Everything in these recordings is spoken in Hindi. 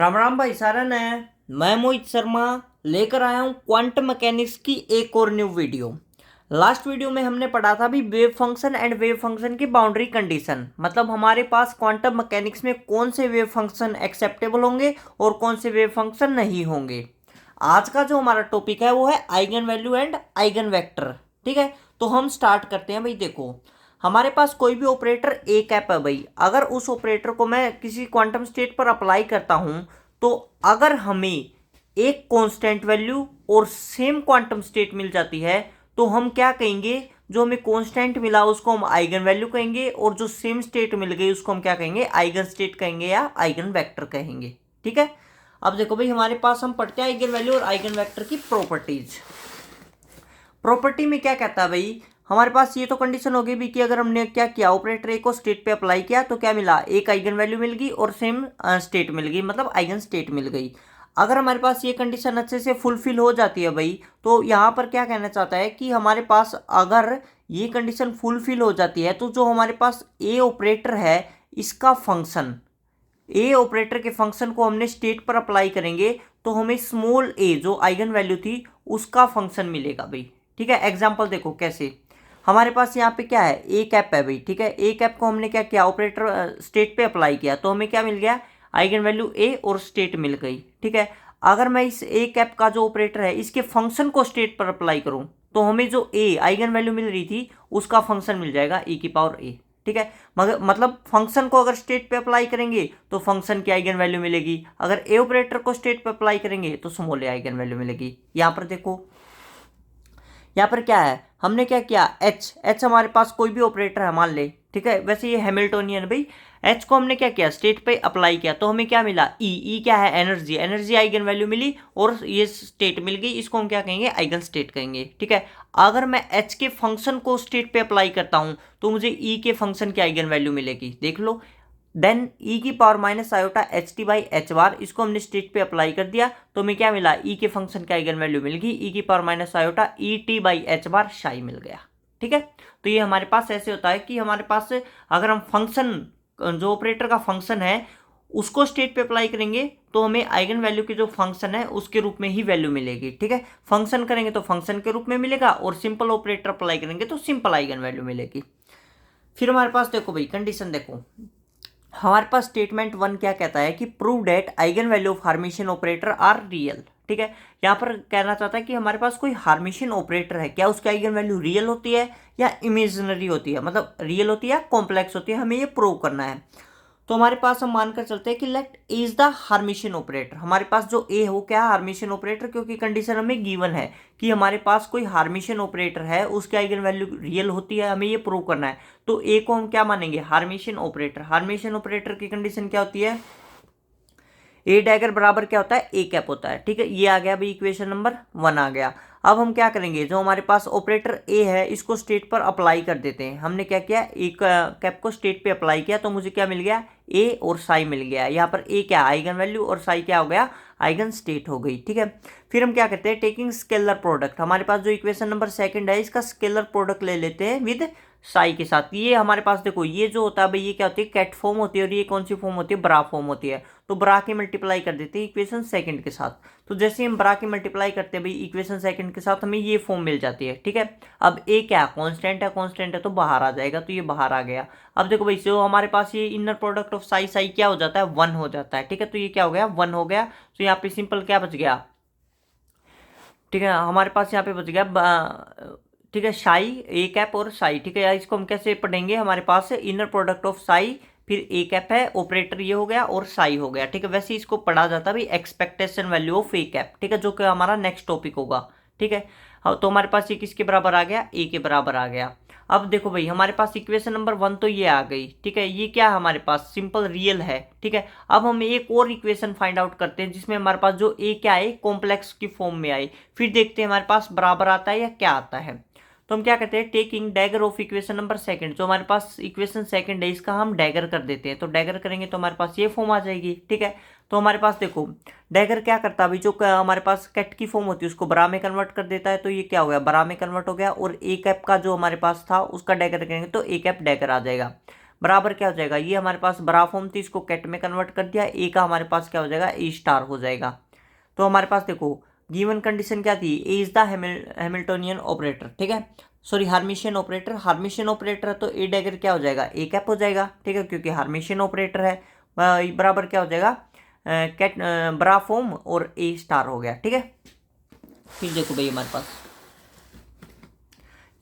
राम राम भाई सारन है। मैं मोहित शर्मा लेकर आया हूँ क्वांटम मैकेनिक्स की एक और न्यू वीडियो। लास्ट वीडियो में हमने पढ़ा था भी wave function and wave function की बाउंड्री कंडीशन, मतलब हमारे पास क्वांटम मैकेनिक्स में कौन से वेव फंक्शन एक्सेप्टेबल होंगे और कौन से वेव फंक्शन नहीं होंगे। आज का जो हमारा टॉपिक है वो है eigen value and eigen vector. ठीक है, तो हम स्टार्ट करते हैं। भाई देखो, हमारे पास कोई भी ऑपरेटर ए कैप है भाई, अगर उस ऑपरेटर को मैं किसी क्वांटम स्टेट पर अप्लाई करता हूं तो अगर हमें एक कांस्टेंट वैल्यू और सेम क्वांटम स्टेट मिल जाती है तो हम क्या कहेंगे, जो हमें कांस्टेंट मिला उसको हम आइगन वैल्यू कहेंगे और जो सेम स्टेट मिल गई उसको हम क्या कहेंगे, आइगन स्टेट कहेंगे या आइगन वेक्टर कहेंगे। ठीक है, अब देखो भाई, हमारे पास हम पढ़ते हैं आइगन वैल्यू और आइगन वेक्टर की प्रॉपर्टीज। प्रॉपर्टी में क्या कहता है भाई, हमारे पास ये तो कंडीशन होगी भी कि अगर हमने क्या किया, ऑपरेटर ए को स्टेट पे अप्लाई किया तो क्या मिला, एक आइगन वैल्यू मिल गई और सेम स्टेट मिल गई, मतलब आइगन स्टेट मिल गई। अगर हमारे पास ये कंडीशन अच्छे से फुलफिल हो जाती है भाई, तो यहाँ पर क्या कहना चाहता है कि हमारे पास अगर ये कंडीशन फुलफिल हो जाती है तो जो हमारे पास ए ऑपरेटर है इसका फंक्शन, ए ऑपरेटर के फंक्शन को हमने स्टेट पर अप्लाई करेंगे तो हमें स्मॉल ए जो आइगन वैल्यू थी उसका फंक्शन मिलेगा भाई। ठीक है, एग्जांपल देखो कैसे। हमारे पास यहाँ पे क्या है, ए कैप है भाई। ठीक है, ए कैप को हमने क्या किया, ऑपरेटर स्टेट पे अप्लाई किया तो हमें क्या मिल गया, आइगन वैल्यू ए और स्टेट मिल गई। ठीक है, अगर मैं इस ए कैप का जो ऑपरेटर है इसके फंक्शन को स्टेट पर अप्लाई करूं तो हमें जो ए आइगन वैल्यू मिल रही थी उसका फंक्शन मिल जाएगा e की पावर ए। ठीक है, मगर मतलब फंक्शन को अगर स्टेट पे अप्लाई करेंगे तो फंक्शन की आइगन वैल्यू मिलेगी, अगर ए ऑपरेटर को स्टेट पे अप्लाई करेंगे तो स्मॉल ए आइगन वैल्यू मिलेगी। यहाँ पर देखो, यहाँ पर क्या है, हमने क्या किया, एच हमारे पास कोई भी ऑपरेटर है मान ले। ठीक है, वैसे ये हैमिल्टोनियन भाई, एच को हमने क्या किया, स्टेट पे अप्लाई किया तो हमें क्या मिला, ई क्या है, एनर्जी, एनर्जी आइगन वैल्यू मिली और ये स्टेट मिल गई, इसको हम क्या कहेंगे, आइगन स्टेट कहेंगे। ठीक है, अगर मैं एच के फंक्शन को स्टेट पे अप्लाई करता हूं तो मुझे ई के फंक्शन की आइगन वैल्यू मिलेगी, देख लो। देन ई की power minus iota H t by h bar, इसको हमने स्टेट पे अप्लाई कर दिया तो हमें क्या मिला, ई के फंक्शन की आइगन वैल्यू मिल गई, ई की power minus iota E t by h bar psi मिल गया। ठीक है, तो ये हमारे पास ऐसे होता है कि हमारे पास अगर हम फंक्शन, जो ऑपरेटर का फंक्शन है उसको स्टेट पे अप्लाई करेंगे तो हमें आइगन वैल्यू की जो फंक्शन है उसके रूप में ही वैल्यू मिलेगी। ठीक है, फंक्शन करेंगे तो फंक्शन के रूप में मिलेगा और सिंपल ऑपरेटर अप्लाई करेंगे तो सिंपल आइगन वैल्यू मिलेगी। फिर हमारे पास देखो भाई कंडीशन देखो, हमारे पास स्टेटमेंट वन क्या कहता है कि prove that eigen value of Hermitian operator are real. ठीक है, यहाँ पर कहना चाहता है कि हमारे पास कोई हार्मिशियन ऑपरेटर है, क्या उसकी आइगन वैल्यू रियल होती है या इमेजिनरी होती है, मतलब रियल होती है या कॉम्प्लेक्स होती है, हमें ये प्रूव करना है। तो हमारे पास हम मानकर चलते हैं कि let A is the Hermitian operator, हमारे पास जो ए हो क्या हार्मिशियन ऑपरेटर, क्योंकि कंडीशन हमें गिवन है कि हमारे पास कोई हार्मिशियन ऑपरेटर है उसकी आइगन वैल्यू रियल होती है, हमें ये प्रूव करना है। तो ए को हम क्या मानेंगे, हार्मिशियन ऑपरेटर। हार्मिशियन ऑपरेटर की कंडीशन क्या होती है, ए डैगर बराबर क्या होता है, ए कैप होता है। ठीक है, ये आ गया भाई, इक्वेशन नंबर वन आ गया। अब हम क्या करेंगे, जो हमारे पास ऑपरेटर ए है इसको स्टेट पर अप्लाई कर देते हैं। हमने क्या किया, एक कैप को स्टेट पे अप्लाई किया तो मुझे क्या मिल गया, ए और साई मिल गया। यहाँ पर ए क्या आइगन वैल्यू और साई क्या हो गया, आइगन स्टेट हो गई। ठीक है, फिर हम क्या करते हैं, टेकिंग स्केलर प्रोडक्ट, हमारे पास जो इक्वेशन नंबर सेकंड है इसका स्केलर प्रोडक्ट ले लेते हैं विद साई के साथ। ये हमारे पास देखो, ये जो होता है भाई ये क्या होती है, कैट फॉर्म होती है और ये कौन सी फॉर्म होती है, ब्रा फॉर्म होती है। तो ब्रा की मल्टीप्लाई कर देते हैं इक्वेशन सेकंड के साथ। तो जैसे हम ब्रा की मल्टीप्लाई करते हैं भाई इक्वेशन सेकंड के साथ, हमें ये फॉर्म मिल जाती है। ठीक है, अब ए क्या कांस्टेंट है, कांस्टेंट है तो बाहर आ जाएगा, तो ये बाहर आ गया। अब देखो भाई, जो हमारे पास ये inner product of Sai Sai क्या हो जाता है, वन हो जाता है। ठीक है, तो ये क्या हो गया, वन हो गया। तो यहाँ पे सिंपल क्या बच गया, ठीक है, हमारे पास यहाँ पे बच गया ठीक है, साई ए कैप और साई। ठीक है, इसको हम कैसे पढ़ेंगे, हमारे पास इनर प्रोडक्ट ऑफ साई, फिर ए कैप है, ऑपरेटर ये हो गया और साई हो गया। ठीक है, वैसे इसको पढ़ा जाता है भाई expectation value of A cap. ठीक है, जो कि हमारा नेक्स्ट टॉपिक होगा। ठीक है, तो हमारे पास ये किसके बराबर आ गया, ए के बराबर आ गया। अब देखो भाई, हमारे पास इक्वेशन नंबर वन तो ये आ गई। ठीक है, ये क्या है हमारे पास, सिंपल रियल है। ठीक है, अब हम एक और इक्वेशन फाइंड आउट करते हैं जिसमें हमारे पास जो ए क्या है, कॉम्प्लेक्स की फॉर्म में आए, फिर देखते हैं हमारे पास बराबर आता है या क्या आता है। तो हम क्या करते हैं, taking dagger of equation number second, जो हमारे पास इक्वेशन सेकंड है इसका हम डैगर कर देते हैं। तो डैगर करेंगे तो हमारे पास ये फॉर्म आ जाएगी। ठीक है, तो हमारे पास देखो डैगर क्या करता है अभी, जो हमारे पास कैट की फॉर्म होती है उसको बरा में कन्वर्ट कर देता है। तो ये क्या हो गया, बरा में कन्वर्ट हो गया, और ए कैप का जो हमारे पास था उसका डैगर करेंगे तो ए कैप डैगर आ जाएगा। बराबर क्या हो जाएगा, ये हमारे पास बड़ा फॉर्म थी, इसको कैट में कन्वर्ट कर दिया, ए का हमारे पास क्या हो जाएगा, ए स्टार हो जाएगा। तो हमारे पास देखो गिवन कंडीशन क्या थी, ए इज द हैमिल्टोनियन ऑपरेटर, ठीक है, सॉरी हार्मिशियन ऑपरेटर, हार्मिशियन ऑपरेटर है तो ए डैगर क्या हो जाएगा, ए कैप हो जाएगा, ठीक है, क्योंकि हार्मिशियन ऑपरेटर है। बराबर क्या हो जाएगा, कैट बड़ा फॉर्म और ए स्टार हो गया, ठीक है। फिर देखो भाई हमारे पास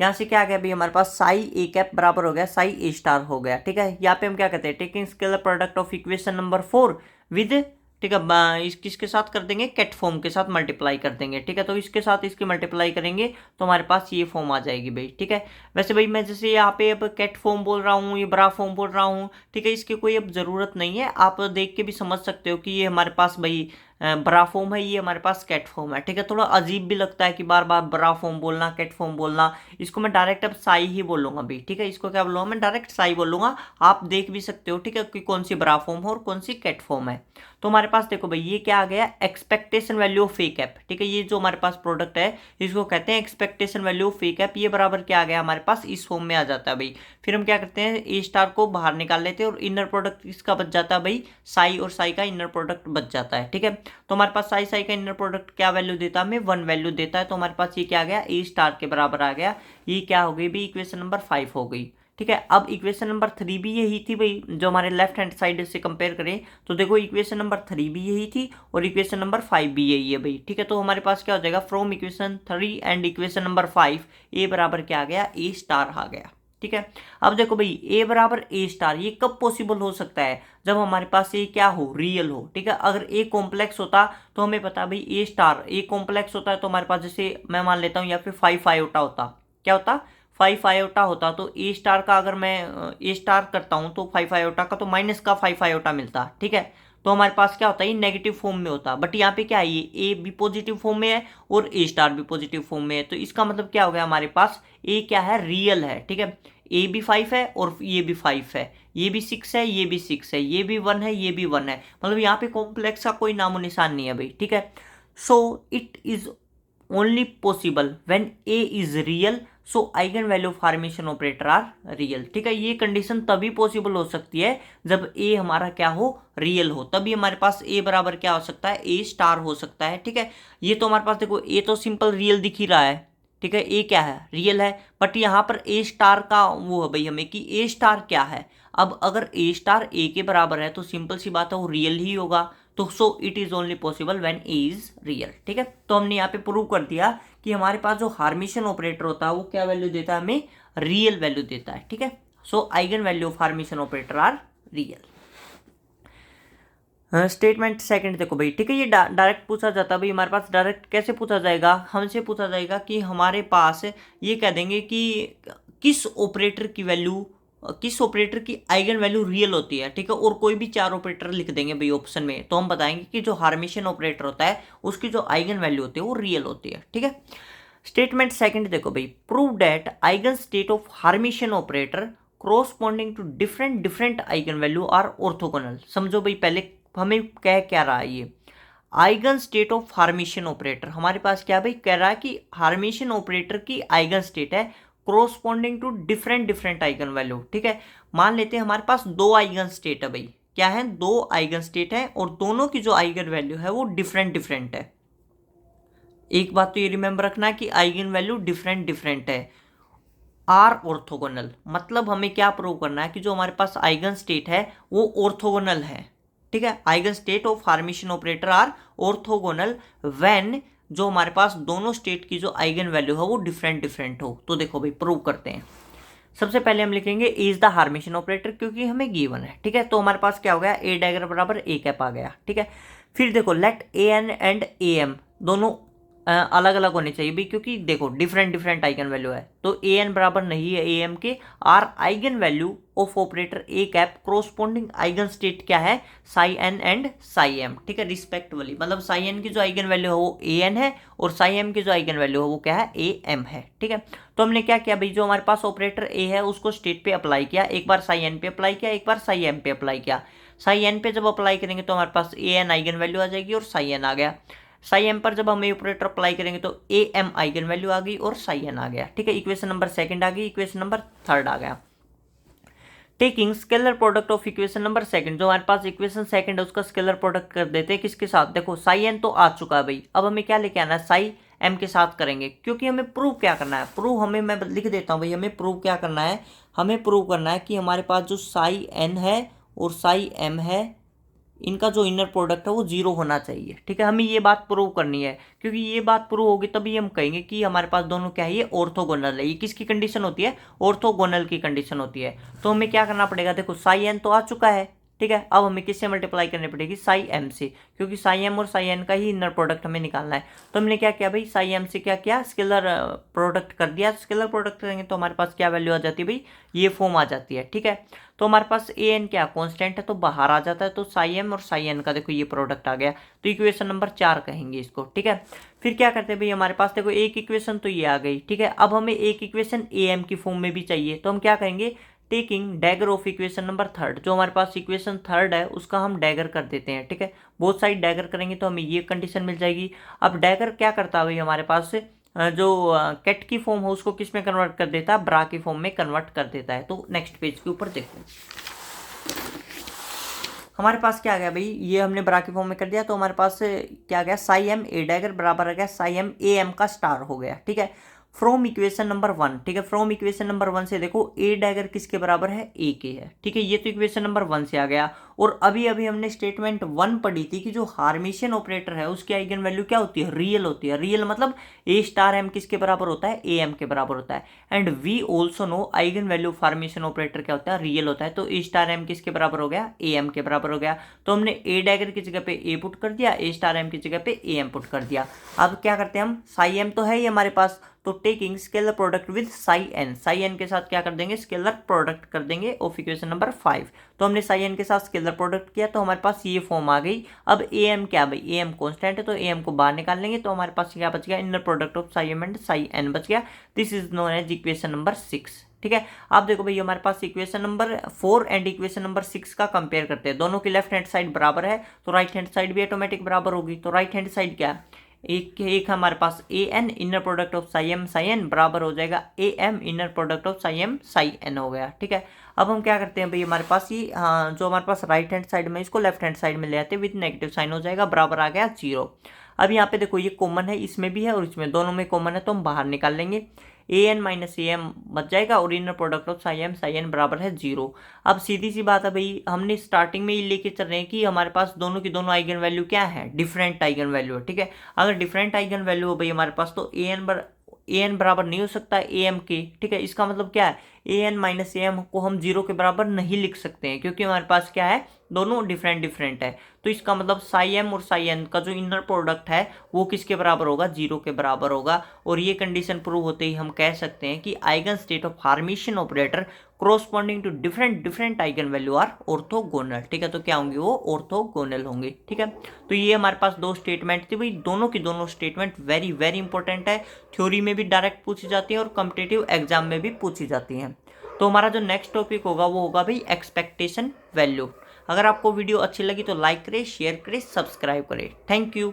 यहाँ से क्या आ गया भाई, हमारे पास साई ए कैप बराबर हो गया साई ए स्टार हो गया, ठीक है। यहाँ पे हम क्या कहते हैं, taking scalar product of equation number 4 with, ठीक है, इस किसके साथ कर देंगे, कैट फॉर्म के साथ मल्टीप्लाई कर देंगे, ठीक है। तो इसके साथ इसकी मल्टीप्लाई करेंगे तो हमारे पास ये फॉर्म आ जाएगी भाई, ठीक है। वैसे भाई मैं जैसे यहाँ पे अब कैट फॉर्म बोल रहा हूँ, ये बड़ा फॉर्म बोल रहा हूँ, ठीक है, इसकी कोई अब ज़रूरत नहीं है, आप देख के भी समझ सकते हो कि ये हमारे पास भाई बड़ा फॉर्म है, ये हमारे पास कैट फॉर्म है, ठीक है। थोड़ा अजीब भी लगता है कि बार बार बड़ा फॉर्म बोलना, कैट फॉर्म बोलना, इसको मैं डायरेक्ट अब साई ही बोलूंगा भाई, ठीक है। इसको क्या बोलूंगा, मैं डायरेक्ट साई बोलूंगा, आप देख भी सकते हो, ठीक है, कि कौन सी बड़ा फॉर्म है और कौन सी कैट फॉर्म है। तो हमारे पास देखो भाई ये क्या आ गया, expectation value of A cap, ठीक है, ये जो हमारे पास प्रोडक्ट है इसको कहते हैं expectation value of A cap, ये बराबर क्या आ गया हमारे पास, इस फॉर्म में आ जाता है भाई। फिर हम क्या करते हैं, ए स्टार को बाहर निकाल लेते हैं और इनर प्रोडक्ट इसका बच जाता है भाई, साई और साई का इनर प्रोडक्ट बच जाता है, ठीक है। तो हमारे पास साई साई का इनर प्रोडक्ट क्या वैल्यू देता है हमें, 1 वैल्यू देता है। तो हमारे पास ये क्या आ गया, ए स्टार के बराबर आ गया, ये क्या हो गई भाई, इक्वेशन नंबर 5 हो गई, ठीक है। अब इक्वेशन नंबर 3 भी यही थी भाई, जो हमारे लेफ्ट हैंड साइड से कंपेयर करें तो देखो इक्वेशन नंबर 3 भी यही थी और इक्वेशन नंबर 5 भी यही है भाई, ठीक है। तो हमारे पास क्या हो जाएगा, from equation 3 and equation number 5 ए बराबर क्या आ गया, ए स्टार आ गया, ठीक है। अब देखो भाई ए बराबर ए स्टार ये कब पॉसिबल हो सकता है, जब हमारे पास ये क्या हो, रियल हो, ठीक है। अगर ए कॉम्प्लेक्स होता तो हमें पता भाई ए स्टार, ए कॉम्प्लेक्स होता है तो हमारे पास जैसे मैं मान लेता हूँ या फिर 5 आयोटा होता, क्या होता, 5 आयोटा होता, तो ए स्टार का अगर मैं ए स्टार करता हूँ तो 5 आयोटा का तो माइनस का 5 आयोटा मिलता, ठीक है। तो हमारे पास क्या होता है, ये नेगेटिव फॉर्म में होता, बट यहाँ पे क्या है, ये ए भी पॉजिटिव फॉर्म में है और ए स्टार भी पॉजिटिव फॉर्म में है, तो इसका मतलब क्या हो गया, हमारे पास ए क्या है, रियल है, ठीक है। ए भी 5 है और ये भी 5 है, ये भी 6 है, ये भी 6 है, ये भी 1 है, ये भी 1 है, मतलब यहाँ पे कॉम्प्लेक्स का कोई नामो निशान नहीं है भाई, ठीक है। So it is only possible when A is real, so eigen value of Hermitian operator are real, ठीक है। ये कंडीशन तभी पॉसिबल हो सकती है जब ए हमारा क्या हो, रियल हो, तभी हमारे पास ए बराबर क्या हो सकता है, ए स्टार हो सकता है, ठीक है। ये तो हमारे पास देखो ए तो सिंपल रियल दिख ही रहा है, ठीक है, ए क्या है, रियल है, बट यहाँ पर ए स्टार का वो है भाई हमें कि ए स्टार क्या है। अब अगर ए स्टार ए के बराबर है तो सिंपल सी बात है वो रियल ही होगा, तो सो it is only possible when A is real, ठीक है। तो हमने यहाँ पे प्रूव कर दिया कि हमारे पास जो हार्मिशन ऑपरेटर होता है वो क्या वैल्यू देता है हमें, रियल वैल्यू देता है, ठीक है। So eigen value of Hermitian operator are real. Statement second देखो भाई, ठीक है, ये डायरेक्ट पूछा जाता है भाई, हमारे पास डायरेक्ट कैसे पूछा जाएगा, हमसे पूछा जाएगा कि हमारे पास ये कह देंगे कि किस ऑपरेटर की वैल्यू, किस ऑपरेटर की आइगन वैल्यू रियल होती है, ठीक है, और कोई भी 4 ऑपरेटर लिख देंगे भाई ऑप्शन में, तो हम बताएंगे कि जो हार्मिशन ऑपरेटर होता है उसकी जो आइगन वैल्यू होती है वो रियल होती है, ठीक है। स्टेटमेंट सेकंड देखो भाई, prove that eigen state of Hermitian operator corresponding to different different eigen value are orthogonal. समझो भाई पहले हमें कह क्या रहा है, ये eigen state of Hermitian operator हमारे पास क्या भाई कह रहा है कि हार्मिशन ऑपरेटर की आइगन स्टेट है corresponding to different different eigen value, ठीक है। मान लेते हैं हमारे पास 2 आइगन स्टेट है भाई, क्या है, 2 आइगन स्टेट है और दोनों की जो आइगन वैल्यू है वो डिफरेंट डिफरेंट है। एक बात तो ये रिमेंबर रखना है कि आइगन वैल्यू डिफरेंट डिफरेंट है। आर ऑर्थोगोनल मतलब हमें क्या प्रूव करना है कि जो हमारे पास आइगन स्टेट है वो ऑर्थोगोनल है, ठीक है। Eigen state of Hermitian operator are orthogonal when जो हमारे पास दोनों स्टेट की जो आइगन वैल्यू है वो डिफरेंट डिफरेंट हो। तो देखो भाई प्रूव करते हैं। सबसे पहले हम लिखेंगे ए इज द हार्मिशन ऑपरेटर क्योंकि हमें गिवन है, ठीक है। तो हमारे पास क्या हो गया, ए डैगर बराबर ए कैप आ गया, ठीक है। फिर देखो let A N and A M दोनों अलग अलग होने चाहिए भी, क्योंकि देखो डिफरेंट डिफरेंट आइगन वैल्यू है, तो ए एन बराबर नहीं है ए एम के, are eigen value of operator A cap corresponding eigen state क्या है, psi N and psi M, ठीक है, रिस्पेक्टिवली। मतलब साई एन की जो आइगन वैल्यू है वो ए एन है और साई एम की जो आइगन वैल्यू है वो क्या है, ए एम है, ठीक है। तो हमने क्या किया भाई, जो हमारे पास ऑपरेटर ए है उसको स्टेट पे अप्लाई किया, एक बार साई एन पे अप्लाई किया, एक बार साई एम पे अप्लाई किया। साई एन पे जब अप्लाई करेंगे तो हमारे पास ए एन आइगन वैल्यू आ जाएगी और साई एन आ गया। साई एम पर जब हम ऑपरेटर अप्लाई करेंगे तो ए एम आइगन वैल्यू आ गई और साई एन आ गया, ठीक है। इक्वेशन नंबर सेकंड आ गई, इक्वेशन नंबर थर्ड आ गया। Taking scalar product of equation number second, जो हमारे पास इक्वेशन सेकंड है उसका स्केलर प्रोडक्ट कर देते हैं किसके साथ, देखो साई एन तो आ चुका है भाई, अब हमें क्या लेके आना है, साई एम के साथ करेंगे, क्योंकि हमें प्रूव क्या करना है, प्रूव हमें, मैं लिख देता हूँ भाई, हमें प्रूव क्या करना है, हमें प्रूव करना है कि हमारे पास जो साई एन है और साई एम है, इनका जो इनर प्रोडक्ट है वो जीरो होना चाहिए। ठीक है, हमें ये बात प्रूव करनी है, क्योंकि ये बात प्रूव होगी तभी हम कहेंगे कि हमारे पास दोनों क्या है, ये ऑर्थोगोनल है। ये किसकी कंडीशन होती है, ऑर्थोगोनल की कंडीशन होती है। तो हमें क्या करना पड़ेगा, देखो साई एन तो आ चुका है, ठीक है, अब हमें किससे मल्टीप्लाई करनी पड़ेगी, साई एम से, क्योंकि साई एम और साई एन का ही इनर प्रोडक्ट हमें निकालना है। तो हमने क्या किया भाई, साई एम से क्या किया, स्केलर प्रोडक्ट कर दिया। स्केलर प्रोडक्ट करेंगे तो हमारे पास क्या वैल्यू आ जाती है भाई, ये फॉर्म आ जाती है। ठीक है, तो हमारे पास ए एन क्या कांस्टेंट है तो बाहर आ जाता है, तो साई एम और साई एन का देखो ये प्रोडक्ट आ गया, तो इक्वेशन नंबर 4 कहेंगे इसको। ठीक है, फिर क्या करते हैं भाई, हमारे पास देखो एक इक्वेशन तो ये आ गई। ठीक है, अब हमें एक इक्वेशन ए एम की फॉर्म में भी चाहिए, तो हम क्या करेंगे, taking dagger of equation number third, जो हमारे पास इक्वेशन थर्ड है उसका हम डैगर कर देते हैं। ठीक है, बोथ साइड डैगर करेंगे तो हमें ये कंडीशन मिल जाएगी। अब डैगर क्या करता है भाई, हमारे पास जो कैट की फॉर्म है उसको किस में कन्वर्ट कर देता है, ब्रा की फॉर्म में कन्वर्ट कर देता है। तो नेक्स्ट पेज के ऊपर देखो, हमारे पास क्या आ गया भाई, ये हमने ब्रा की फॉर्म में कर दिया, तो हमारे पास क्या आ गया, साई एम ए डैगर बराबर आ गया साई एम ए एम का स्टार हो गया। ठीक है, फ्रॉम इक्वेशन नंबर 1, ठीक है, फ्रॉम इक्वेशन नंबर 1 से देखो ए डैगर किसके बराबर है, ए के है। ठीक है, ये तो इक्वेशन नंबर 1 से आ गया। और अभी अभी हमने स्टेटमेंट 1 पढ़ी थी कि जो हार्मिशियन ऑपरेटर है उसकी आइगन वैल्यू क्या होती है, रियल होती है। रियल मतलब ए स्टार एम किसके बराबर होता है, ए एम के बराबर होता है। And we also know eigen value of Hermitian operator क्या होता है, रियल होता है। तो ए स्टार एम किसके बराबर हो गया, ए एम के बराबर हो गया। तो हमने ए डैगर की जगह पे ए पुट कर दिया, ए स्टार एम की जगह पे ए एम पुट कर दिया। अब क्या करते हैं हम, साई एम तो है ही हमारे पास, तो taking scalar product with psi N, psi N के साथ क्या कर देंगे, स्केलर प्रोडक्ट कर देंगे ऑफ इक्वेशन नंबर 5। तो हमने साई एन के साथ स्केलर प्रोडक्ट किया तो हमारे पास ये फॉर्म आ गई। अब ए एम क्या भाई, ए एम कॉन्स्टेंट है तो ए एम को बाहर निकाल लेंगे, तो हमारे पास क्या बच गया, inner product of psi m and psi n बच गया। This is known as equation number 6। ठीक है, आप देखो भाई हमारे पास equation number 4 and equation number 6 का कंपेयर करते हैं। दोनों की लेफ्ट हैंड साइड बराबर है तो राइट हैंड साइड भी ऑटोमेटिक बराबर होगी। तो राइट हैंड साइड क्या है, एक हमारे पास a n inner product of psi N बराबर हो जाएगा a m inner product of psi n हो गया। ठीक है, अब हम क्या करते हैं भाई, हमारे पास ये जो हमारे पास राइट हैंड साइड में इसको लेफ्ट हैंड साइड में ले आते हैं, विद नेगेटिव साइन हो जाएगा, बराबर आ गया 0। अब यहाँ पे देखो ये कॉमन है, इसमें भी है और इसमें, दोनों में कॉमन है तो हम बाहर निकाल लेंगे, A N minus A M बच जाएगा और inner product of psi N बराबर है 0। अब सीधी सी बात है भाई, हमने स्टार्टिंग में ही लेके चल रहे हैं कि हमारे पास दोनों की दोनों आइगन वैल्यू क्या है, डिफरेंट आइगन वैल्यू है। ठीक है, अगर डिफरेंट आइगन वैल्यू हो भाई हमारे पास, तो ए एन बराबर नहीं हो सकता ए एम के। ठीक है, इसका मतलब क्या है, ए एन माइनस ए एम को हम 0 के बराबर नहीं लिख सकते हैं, क्योंकि हमारे पास क्या है, दोनों डिफरेंट है। तो इसका मतलब साई एम और साई एन का जो इनर प्रोडक्ट है वो किसके बराबर होगा, 0 के बराबर होगा। और ये कंडीशन प्रूव होते ही हम कह सकते हैं कि eigen state of Hermitian operator corresponding to different eigen value are orthogonal. ठीक है, तो क्या होंगे, वो ऑर्थोगोनल होंगे। ठीक है, तो ये हमारे पास दो स्टेटमेंट थी भाई, दोनों की दोनों स्टेटमेंट वेरी वेरी इंपॉर्टेंट है, थ्योरी में भी डायरेक्ट पूछी जाती है और कॉम्पिटिटिव एग्जाम में भी पूछी जाती है। तो हमारा जो नेक्स्ट टॉपिक होगा वो होगा भाई एक्सपेक्टेशन वैल्यू। अगर आपको वीडियो अच्छी लगी तो लाइक करें, शेयर करें, सब्सक्राइब करें। Thank you.